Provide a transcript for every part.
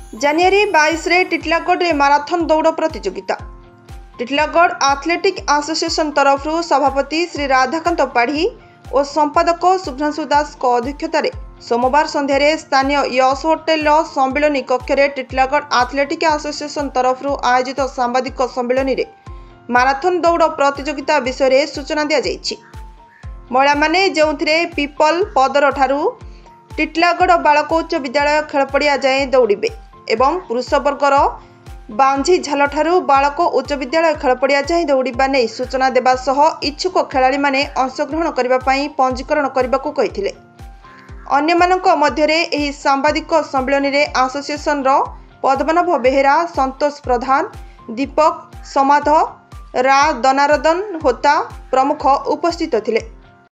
जनवरी 22 रे टिटलागढ़ रे माराथन दौड़ प्रतियोगिता। टिटलागढ़ एथलेटिक एसोसिएशन तरफ सभापति श्री राधाकांत पाढ़ी और संपादक शुभ्रांशु दास को अध्यक्षतार सोमवार संध्यारे स्थानीय यश होटेल सम्मिलनी कक्ष टिटलागढ़ एथलेटिक एसोसिएशन तरफ आयोजित सांबादिक सम्मिलनी रे माराथन दौड़ प्रतियोगिता विषय सूचना दी जाइछि। महिला माने जोंथिरे पीपल पदर ठारू टिटलागढ़ बालक उच्च विद्यालय खेलपड़िया जाए दौड़े एवं पुरुष वर्गर बांझी झाल ठारू बालक उच्च विद्यालय खेलपड़िया जाए दौड़ा नहीं सूचना देवा सह इच्छुक खेलाड़ी माने अंशग्रहण करने पंजीकरण करने को कहिथिले। अन्य मानक मध्यरे एही सांबादिक सम्मिलनी रे एसोसिएशन रो पद्मनाभ बेहेरा, संतोष प्रधान, दीपक समाध, रा दनारदन होता प्रमुख उपस्थित थिले।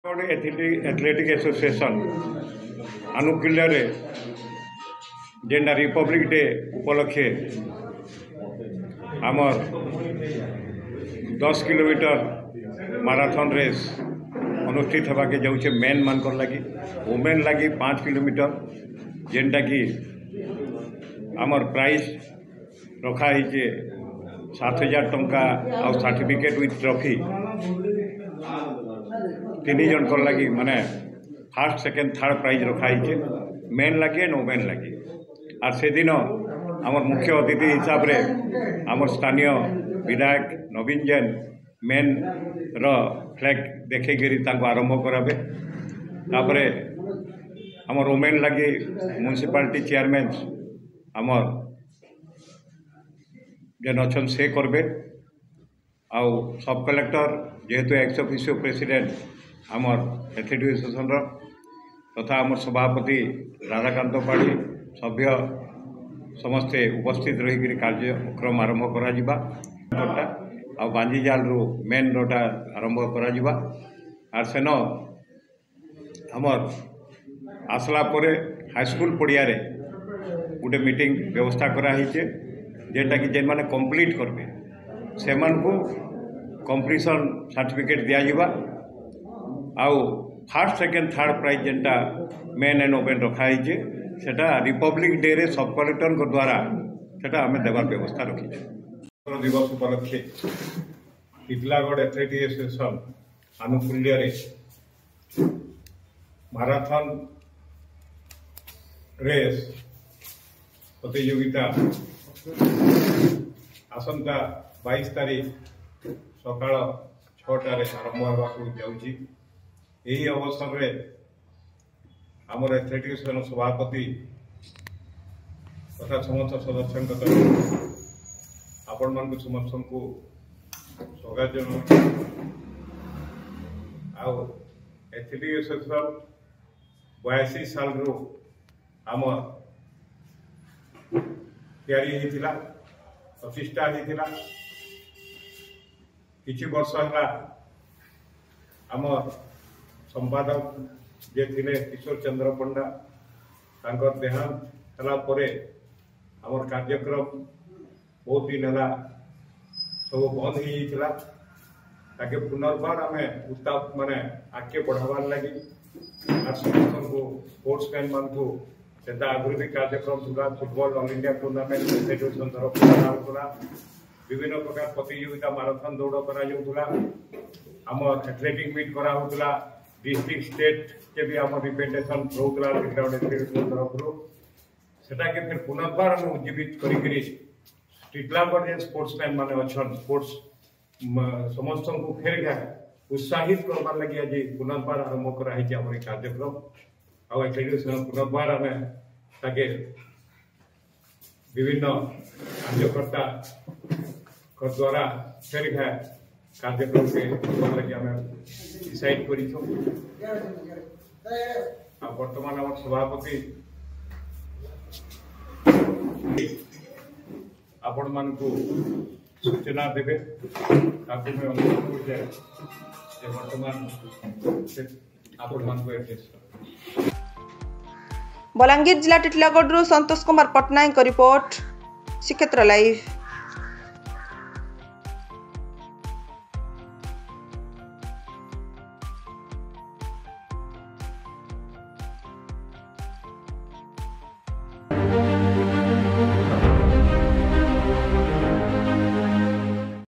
एथलेटिक एसोसिएशन आनुकूल्य जेनटा रिपब्लिक डे उपलक्षे आमर 10 किलोमीटर माराथन रेस अनुष्ठित होबाके जाऊे मेन मानकर लगी वुमेन लगी 5 किलोमीटर जेनटा कि आमर प्राइस रखाई 7,000 टंका और सर्टिफिकेट विथ ट्रॉफी 3 जन लगी माने फर्स्ट सेकेंड थर्ड प्राइज रखाई मेन लगी एंड वुमेन लगी। और से दिन आमर मुख्य अतिथि हिसाब रे आमर स्थानीय विधायक नवीन जैन मेन फ्लैग देखिकी आरंभ करावे। तापरे आमर वुमेन लगी म्युनिसिपालिटी चेयरमैन आमर जेन अच्छन से करबे आउ सब कलेक्टर जेहेतु एक्स ऑफिशियो प्रेसिडेंट आमर एथलेटिक एसोसिएशन तथा आमर सभापति राधाकांत पाढ़ी सभ्य समस्ते उपस्थित रही कार्यक्रम आरंभ करा बांझी जाल मेन रोटा आरंभ करा आर सेन आमर आसला परे हाईस्कूल पड़िया गोटे मीटिंग व्यवस्था कराई जेनटा कि जेन माने कंप्लीट करबे से कंप्लीशन सर्टिफिकेट दिया आउ फर्स्ट सेकेंड थर्ड प्राइज जेनटा मेन एंड ओपन रखाई सेटा रिपब्लिक डे रे सब कलेक्टर द्वारा सेटा आम देवार व्यवस्था रखी दिवस उपलक्षे टिटलागढ़ एथलेटिक एसोसिएशन आनुकूल्य माराथन रेस प्रतियोगिता आसंता 22 तारीख सकाळ 6टार आरंभ होगा जाऊँगी। यही अवसर रे आमर एथलेटिक एसोसिएशन सभापति तथा समस्त सदस्य आपण मान समस्त को स्वागत एथलेटिक एसोसिएशन 82 साल आमर या प्रतिष्ठा होता किछि वर्ष है आमर संपादक जे थिले किशोर चंद्र पंडा तांकर देहांत हला परे आमर कार्यक्रम बहुत दिन है सब बंद हो ताके पुनर्बार आम उत्ताप माने आगे बढ़ावार लगी समस्त को स्पोर्ट्समैन मान को सेटा आगुरी भी कार्यक्रम था football all India tournament federation तरफ कराला विभिन्न प्रकार प्रतियोगिता माराथन दौड़ करा आमर एथलेटिक मीट करा डिस्ट्रिक्ट स्टेट के भी आम रिप्रेजेंटेशन रोकला तरफ सेटा के फिर पुनर्बार हम उज्जीवित करी टिटलागढ़ जे स्पोर्ट्समैन माने अच्छन स्पोर्ट्स समस्त को फिर क्या उत्साहित करवार लगी आज पुनर्बार आरंभ कराई आम कार्यक्रम आ एथलेटिक्स पुनर्बार आम ताके विभिन्न कार्यकर्ता द्वारा फिर क्या कार्यक्रम के लगे आम डिसाइड कर बर्तमान आम सभापति आपण मान को सूचना देवे मैं अनुरोध जाए बर्तमान आपण मान को एड्रेस। बलांगीर जिला टिटलागढ़ संतोष कुमार पट्टनायक रिपोर्ट श्रीक्षेत्र लाइव।